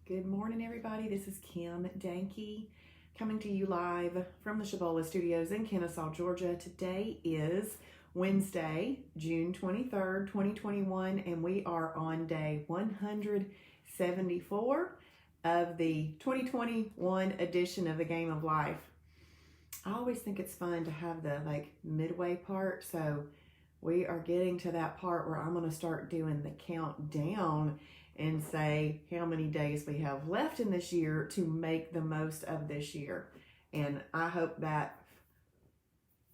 Good morning, everybody. This is Kim Danke coming to you live from the Shibby Studios in Kennesaw, Georgia. Today is Wednesday, June 23rd, 2021, and we are on day 174 of the 2021 edition of the Game of Life. I always think it's fun to have the midway part, so we are getting to that part where I'm going to start doing the countdown and say how many days we have left in this year to make the most of this year. And I hope that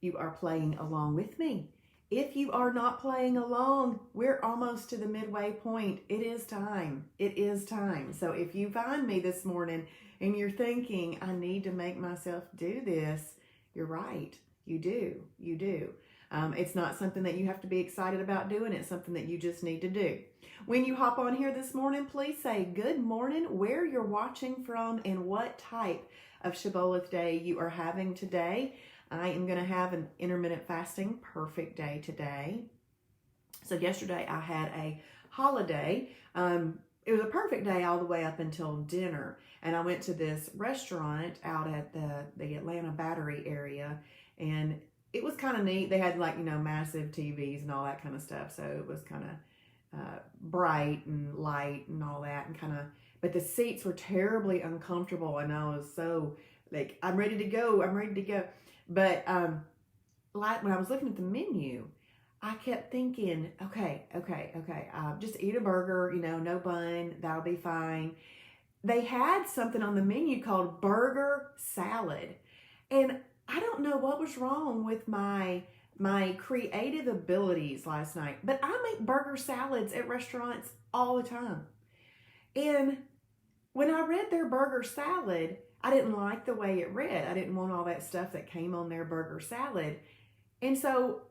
you are playing along with me. If you are not playing along, we're almost to the midway point. It is time. It is time. So if you find me this morning and you're thinking, I need to make myself do this, you're right. You do. You do. It's not something that you have to be excited about doing. It's something that you just need to do. When you hop on here this morning, please say good morning, where you're watching from, and what type of Shibboleth day you are having today. I am going to have an intermittent fasting perfect day today. So yesterday I had a holiday. It was a perfect day all the way up until dinner. And I went to this restaurant out at the Atlanta Battery area, and it was kind of neat. They had massive TVs and all that kind of stuff. So it was kind of bright and light and all that, and but the seats were terribly uncomfortable, and I was so I'm ready to go. But when I was looking at the menu, I kept thinking, okay, just eat a burger, no bun, that'll be fine. They had something on the menu called burger salad, and I don't know what was wrong with my creative abilities last night, but I make burger salads at restaurants all the time. And when I read their burger salad, I didn't like the way it read. I didn't want all that stuff that came on their burger salad. And so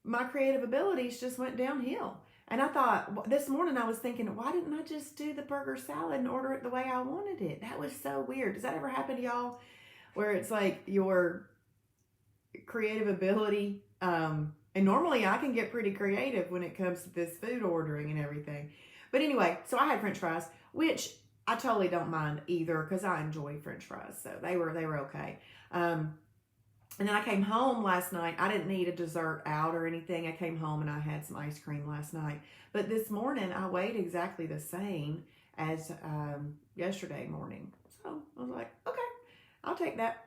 my creative abilities just went downhill. And I thought, this morning I was thinking, why didn't I just do the burger salad and order it the way I wanted it? That was so weird. Does that ever happen to y'all? Where it's your creative ability, and normally I can get pretty creative when it comes to this food ordering and everything. But anyway, so I had French fries, which I totally don't mind either because I enjoy French fries, so they were okay. And then I came home last night. I didn't need a dessert out or anything. I came home and I had some ice cream last night. But this morning I weighed exactly the same as yesterday morning. So I was like, okay, I'll take that.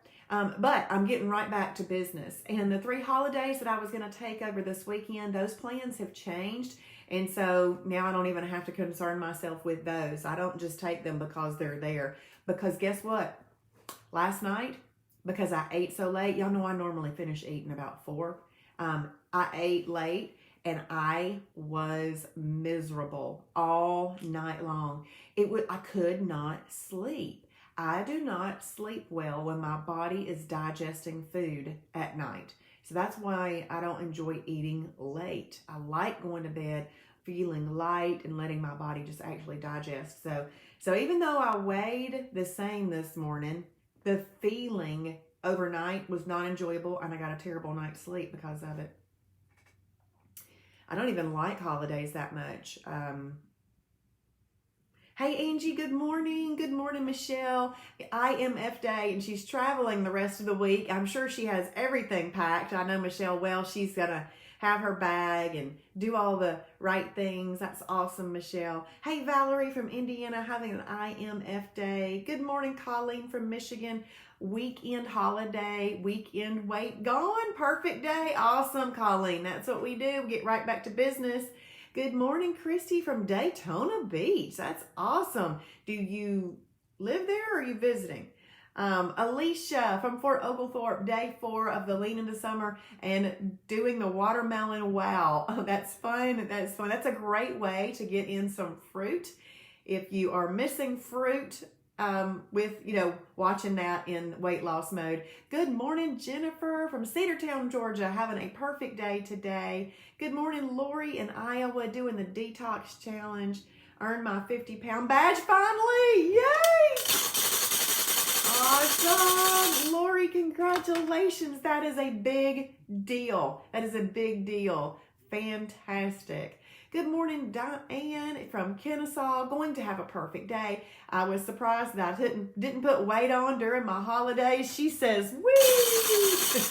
But I'm getting right back to business. And the 3 holidays that I was going to take over this weekend, those plans have changed. And so now I don't even have to concern myself with those. I don't just take them because they're there. Because guess what? Last night, because I ate so late, y'all know I normally finish eating about 4. I ate late and I was miserable all night long. I could not sleep. I do not sleep well when my body is digesting food at night. So that's why I don't enjoy eating late. I like going to bed feeling light and letting my body just actually digest. So even though I weighed the same this morning, the feeling overnight was not enjoyable, and I got a terrible night's sleep because of it. I don't even like holidays that much. Hey, Angie, good morning. Good morning, Michelle. IMF day, and she's traveling the rest of the week. I'm sure she has everything packed. I know Michelle well. She's going to have her bag and do all the right things. That's awesome, Michelle. Hey, Valerie from Indiana having an IMF day. Good morning, Colleen from Michigan. Weekend holiday, weekend weight gone. Perfect day. Awesome, Colleen. That's what we do. We get right back to business. Good morning, Christy from Daytona Beach. That's awesome. Do you live there or are you visiting? Alicia from Fort Oglethorpe, day 4 of the Lean into Summer and doing the watermelon wow. Oh, that's fun. That's fun. That's a great way to get in some fruit. If you are missing fruit, with, watching that in weight loss mode. Good morning, Jennifer from Cedartown, Georgia, having a perfect day today. Good morning, Lori in Iowa, doing the detox challenge. Earned my 50-pound badge finally. Yay! Awesome. Lori, congratulations. That is a big deal. That is a big deal. Fantastic. Good morning, Diane from Kennesaw. Going to have a perfect day. I was surprised that I didn't put weight on during my holidays. She says, woo!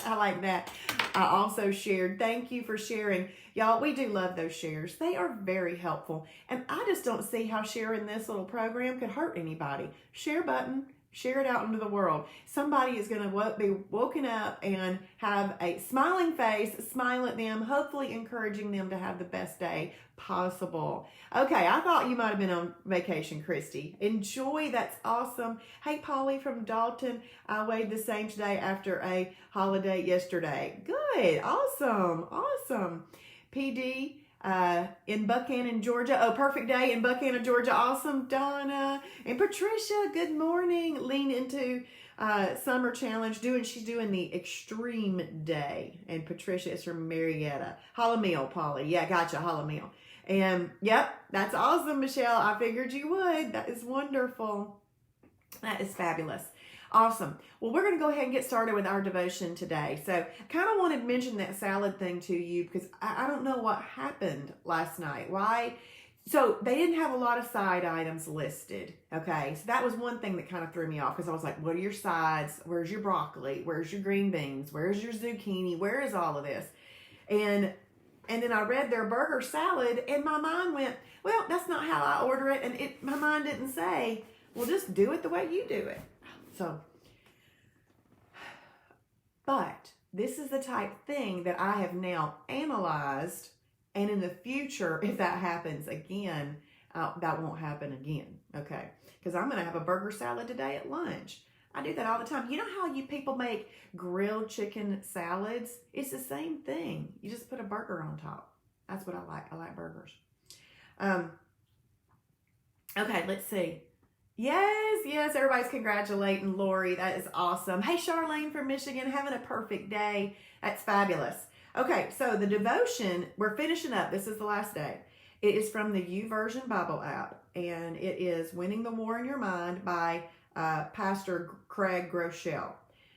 I like that. I also shared. Thank you for sharing. Y'all, we do love those shares. They are very helpful. And I just don't see how sharing this little program could hurt anybody. Share button. Share it out into the world. Somebody is going to be woken up and have a smiling face, smile at them, hopefully encouraging them to have the best day possible. Okay, I thought you might have been on vacation, Christy. Enjoy. That's awesome. Hey, Polly from Dalton. I weighed the same today after a holiday yesterday. Good. Awesome. Awesome. PD. In Buchanan, Georgia. Oh, perfect day in Buchanan, Georgia. Awesome. Donna and Patricia, good morning. Lean into summer challenge. She's doing the extreme day. And Patricia is from Marietta. Hallamille, Polly. Yeah, gotcha. Hallamille. And yep, that's awesome, Michelle. I figured you would. That is wonderful. That is fabulous. Awesome. Well, we're going to go ahead and get started with our devotion today. So kind of wanted to mention that salad thing to you because I don't know what happened last night. Why? So they didn't have a lot of side items listed. Okay. So that was one thing that kind of threw me off because I was like, what are your sides? Where's your broccoli? Where's your green beans? Where's your zucchini? Where is all of this? And then I read their burger salad and my mind went, well, that's not how I order it. And my mind didn't say, well, just do it the way you do it. So, but this is the type thing that I have now analyzed, and in the future, if that happens again, that won't happen again, okay? Because I'm going to have a burger salad today at lunch. I do that all the time. You know how you people make grilled chicken salads? It's the same thing. You just put a burger on top. That's what I like. I like burgers. Okay, let's see. Yes, everybody's congratulating Lori. That is awesome. Hey, Charlene from Michigan, having a perfect day. That's fabulous. Okay, so the devotion, we're finishing up. This is the last day. It is from the YouVersion Bible app, and it is Winning the War in Your Mind by Pastor Craig Groeschel.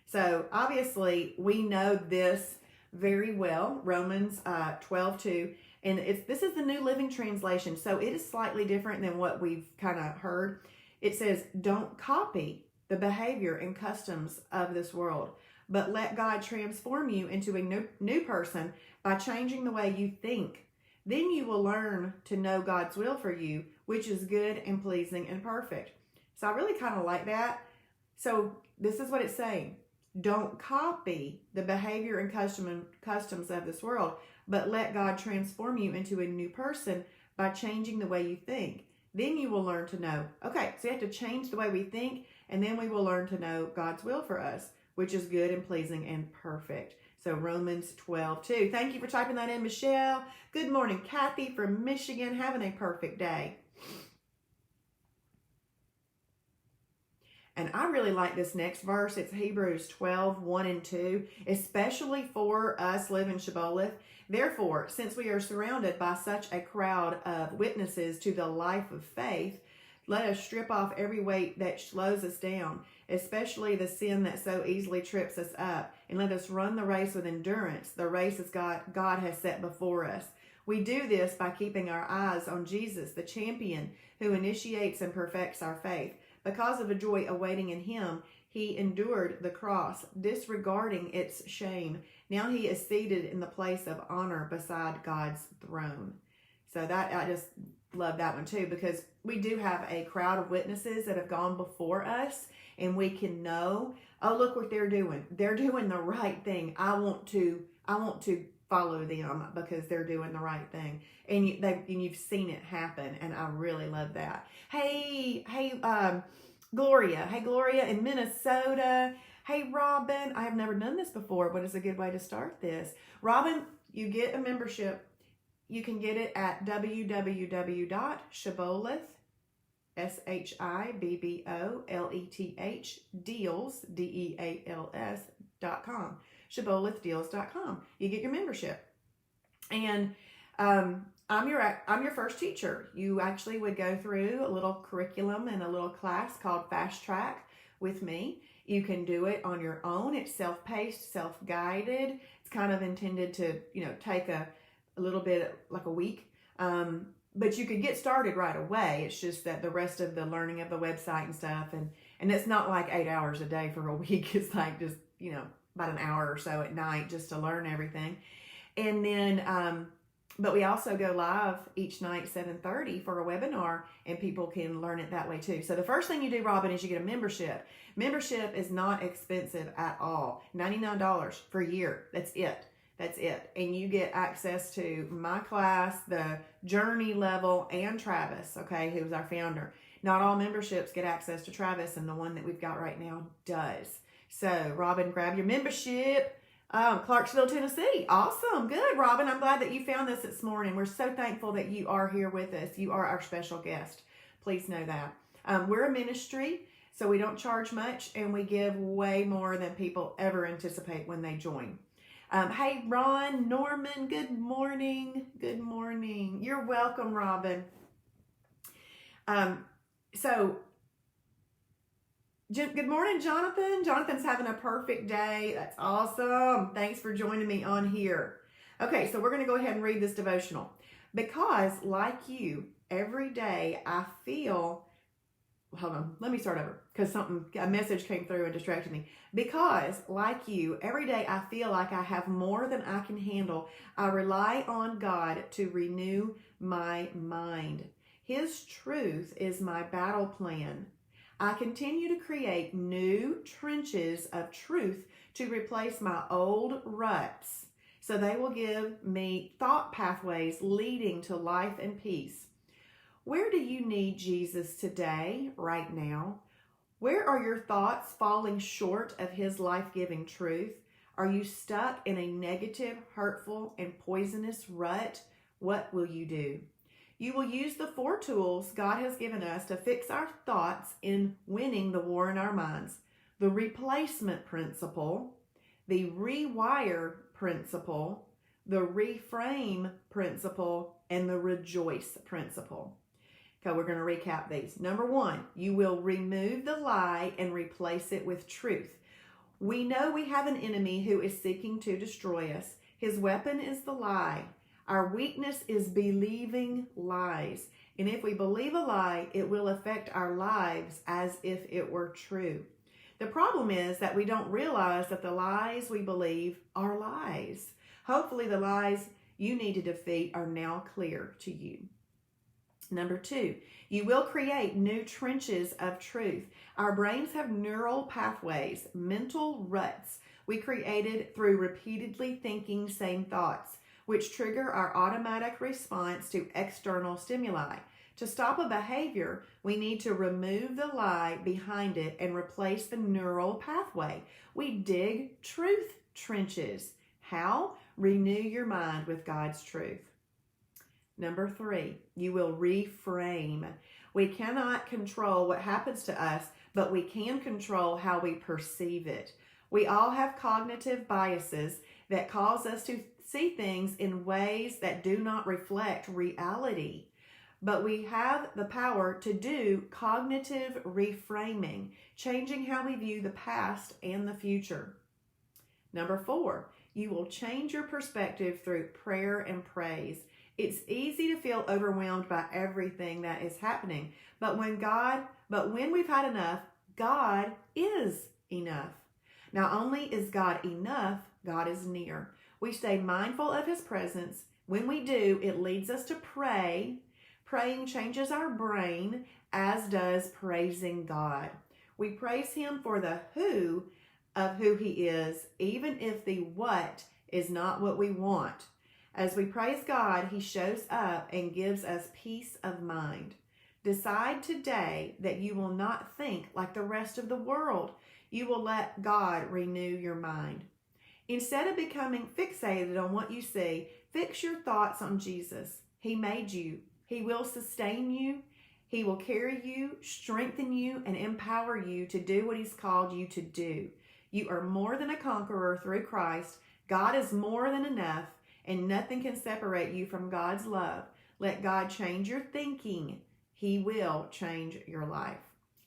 So obviously, we know this very well, Romans 12:2. And this is the New Living Translation, so it is slightly different than what we've kind of heard. It says, don't copy the behavior and customs of this world, but let God transform you into a new person by changing the way you think. Then you will learn to know God's will for you, which is good and pleasing and perfect. So I really kind of like that. So this is what it's saying. Don't copy the behavior and customs of this world, but let God transform you into a new person by changing the way you think. Then you will learn to know. Okay, so you have to change the way we think, and then we will learn to know God's will for us, which is good and pleasing and perfect. So Romans 12:2. Thank you for typing that in, Michelle. Good morning, Kathy from Michigan, having a perfect day. And I really like this next verse. It's Hebrews 12:1-2, especially for us living in Shibboleth. Therefore, since we are surrounded by such a crowd of witnesses to the life of faith, let us strip off every weight that slows us down, especially the sin that so easily trips us up, and let us run the race with endurance, the race as God has set before us. We do this by keeping our eyes on Jesus, the champion who initiates and perfects our faith. Because of the joy awaiting in him, he endured the cross, disregarding its shame. Now he is seated in the place of honor beside God's throne. So that, I just love that one too, because we do have a crowd of witnesses that have gone before us, and we can know, oh, look what they're doing. They're doing the right thing. I want to follow them because they're doing the right thing. And you've seen it happen, and I really love that. Hey, Gloria. Hey, Gloria in Minnesota. Hey, Robin. I have never done this before, but it's a good way to start this. Robin, you get a membership. You can get it at www.shibboleth, SHIBBOLETH, deals, DEALS.com. ShibbolethDeals.com. You get your membership. And I'm your first teacher. You actually would go through a little curriculum and a little class called Fast Track with me. You can do it on your own. It's self-paced, self-guided. It's kind of intended to, take a little bit like a week. But you could get started right away. It's just that the rest of the learning of the website and stuff, and it's not like 8 hours a day for a week. It's like just, about an hour or so at night just to learn everything. And then, but we also go live each night, 7:30 for a webinar, and people can learn it that way too. So the first thing you do, Robin, is you get a membership. Membership is not expensive at all. $99 for a year. That's it. That's it. And you get access to my class, the journey level, and Travis, okay, who's our founder. Not all memberships get access to Travis, and the one that we've got right now does. So, Robin, grab your membership. Clarksville, Tennessee. Awesome. Good, Robin. I'm glad that you found this this morning. We're so thankful that you are here with us. You are our special guest. Please know that. We're a ministry, so we don't charge much, and we give way more than people ever anticipate when they join. Hey, Ron, Norman, good morning. Good morning. You're welcome, Robin. Good morning, Jonathan. Jonathan's having a perfect day. That's awesome. Thanks for joining me on here. Okay, so we're going to go ahead and read this devotional. Because, like you, every day I feel... Hold on, let me start over because a message came through and distracted me. Because, like you, every day I feel like I have more than I can handle. I rely on God to renew my mind. His truth is my battle plan. I continue to create new trenches of truth to replace my old ruts, so they will give me thought pathways leading to life and peace. Where do you need Jesus today, right now? Where are your thoughts falling short of his life-giving truth? Are you stuck in a negative, hurtful, and poisonous rut? What will you do? You will use the 4 tools God has given us to fix our thoughts in winning the war in our minds. The replacement principle, the rewire principle, the reframe principle, and the rejoice principle. Okay, we're going to recap these. Number 1, you will remove the lie and replace it with truth. We know we have an enemy who is seeking to destroy us. His weapon is the lie. Our weakness is believing lies. And if we believe a lie, it will affect our lives as if it were true. The problem is that we don't realize that the lies we believe are lies. Hopefully the lies you need to defeat are now clear to you. Number 2, you will create new trenches of truth. Our brains have neural pathways, mental ruts we created through repeatedly thinking same thoughts, which trigger our automatic response to external stimuli. To stop a behavior, we need to remove the lie behind it and replace the neural pathway. We dig truth trenches. How? Renew your mind with God's truth. Number 3, you will reframe. We cannot control what happens to us, but we can control how we perceive it. We all have cognitive biases that cause us to see things in ways that do not reflect reality. But we have the power to do cognitive reframing, changing how we view the past and the future. Number 4, you will change your perspective through prayer and praise. It's easy to feel overwhelmed by everything that is happening, but when we've had enough, God is enough. Not only is God enough, God is near. We stay mindful of his presence. When we do, it leads us to pray. Praying changes our brain, as does praising God. We praise him for the who of who he is, even if the what is not what we want. As we praise God, he shows up and gives us peace of mind. Decide today that you will not think like the rest of the world. You will let God renew your mind. Instead of becoming fixated on what you see, fix your thoughts on Jesus. He made you. He will sustain you. He will carry you, strengthen you, and empower you to do what he's called you to do. You are more than a conqueror through Christ. God is more than enough, and nothing can separate you from God's love. Let God change your thinking. He will change your life.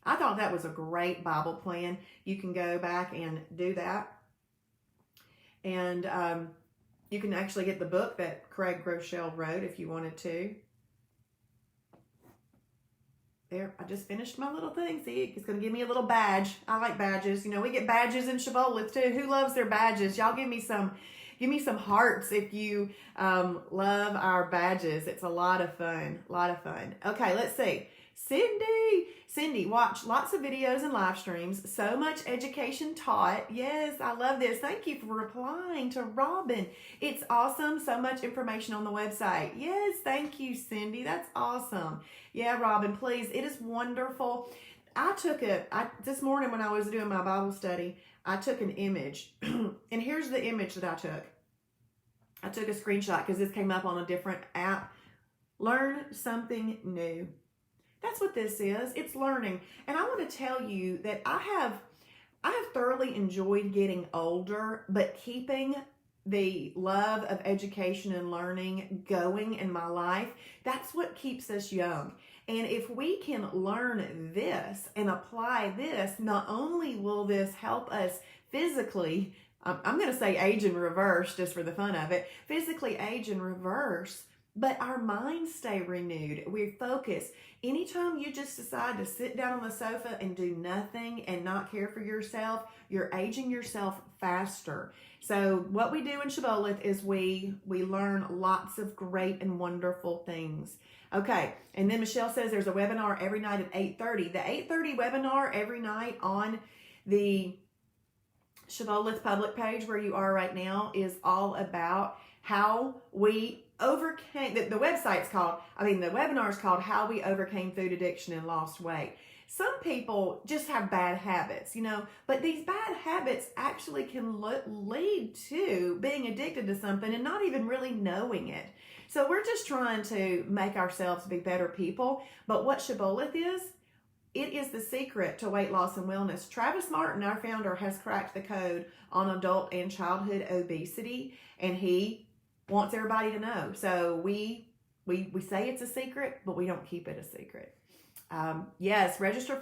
I thought that was a great Bible plan. You can go back and do that. And you can actually get the book that Craig Groeschel wrote if you wanted to. There, I just finished my little thing. See, it's going to give me a little badge. I like badges. You know, we get badges in Shibboleth too. Who loves their badges? Y'all give me some hearts if you love our badges. It's a lot of fun. A lot of fun. Okay, let's see. Cindy, watch lots of videos and live streams. So much education taught. Yes, I love this. Thank you for replying to Robin. It's awesome. So much information on the website. Yes, thank you, Cindy. That's awesome. Yeah, Robin, please. It is wonderful. This morning when I was doing my Bible study, I took an image. And here's the image that I took. I took a screenshot because this came up on a different app. Learn something new. That's what this is. It's learning. And I want to tell you that I have thoroughly enjoyed getting older, but keeping the love of education and learning going in my life, that's what keeps us young. And if we can learn this and apply this, not only will this help us physically, I'm going to say age in reverse just for the fun of it, physically age in reverse, but our minds stay renewed. We focus. Anytime you just decide to sit down on the sofa and do nothing and not care for yourself, you're aging yourself faster. So what we do in Shibboleth is we learn lots of great and wonderful things. Okay, and then Michelle says there's a webinar every night at 8:30. The 8:30 webinar every night on the Shibboleth public page where you are right now is all about how we overcame, the webinar is called How We Overcame Food Addiction and Lost Weight. Some people just have bad habits, but these bad habits actually can lead to being addicted to something and not even really knowing it. So we're just trying to make ourselves be better people. But what Shibboleth is, it is the secret to weight loss and wellness. Travis Martin, our founder, has cracked the code on adult and childhood obesity, and he wants everybody to know. So we say it's a secret, but we don't keep it a secret. Yes, register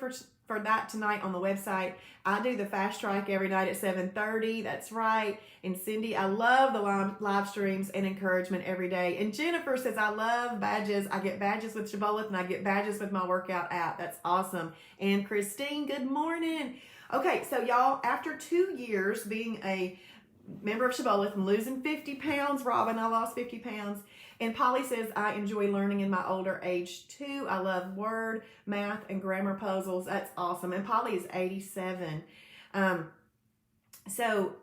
for that tonight on the website. I do the fast track every night at 7:30. That's right. And Cindy, I love the live streams and encouragement every day. And Jennifer says, I love badges. I get badges with Shibboleth and I get badges with my workout app. That's awesome. And Christine, good morning. Okay, so y'all, after 2 years being a member of Shibboleth and losing 50 pounds, Robin, I lost 50 pounds. And Polly says, I enjoy learning in my older age too. I love word, math, and grammar puzzles. That's awesome. And Polly is 87. So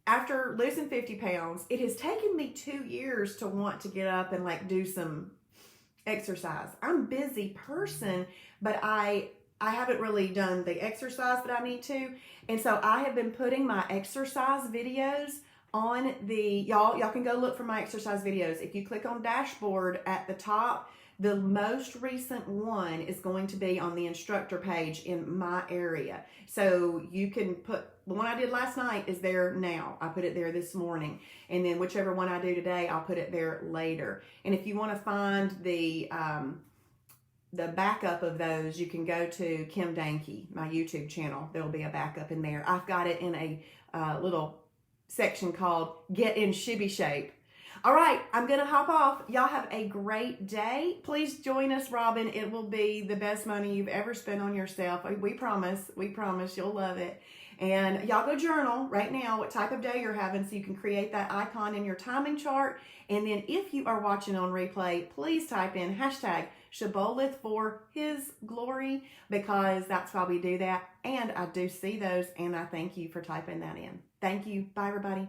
after losing 50 pounds, it has taken me 2 years to want to get up and do some exercise. I'm a busy person, but I haven't really done the exercise that I need to. And so I have been putting my exercise videos on y'all can go look for my exercise videos. If you click on dashboard at the top, the most recent one is going to be on the instructor page in my area. So you can put, the one I did last night is there now. I put it there this morning. And then whichever one I do today, I'll put it there later. And if you want to find the backup of those, you can go to Kim Danke, my YouTube channel. There will be a backup in there. I've got it in a little section called Get in Shibby Shape. All right, I'm going to hop off. Y'all have a great day. Please join us, Robin. It will be the best money you've ever spent on yourself. We promise. We promise you'll love it. And y'all go journal right now what type of day you're having so you can create that icon in your timing chart. And then if you are watching on replay, please type in hashtag Shibboleth for His glory, because that's why we do that. And I do see those, and I thank you for typing that in. Thank you. Bye, everybody.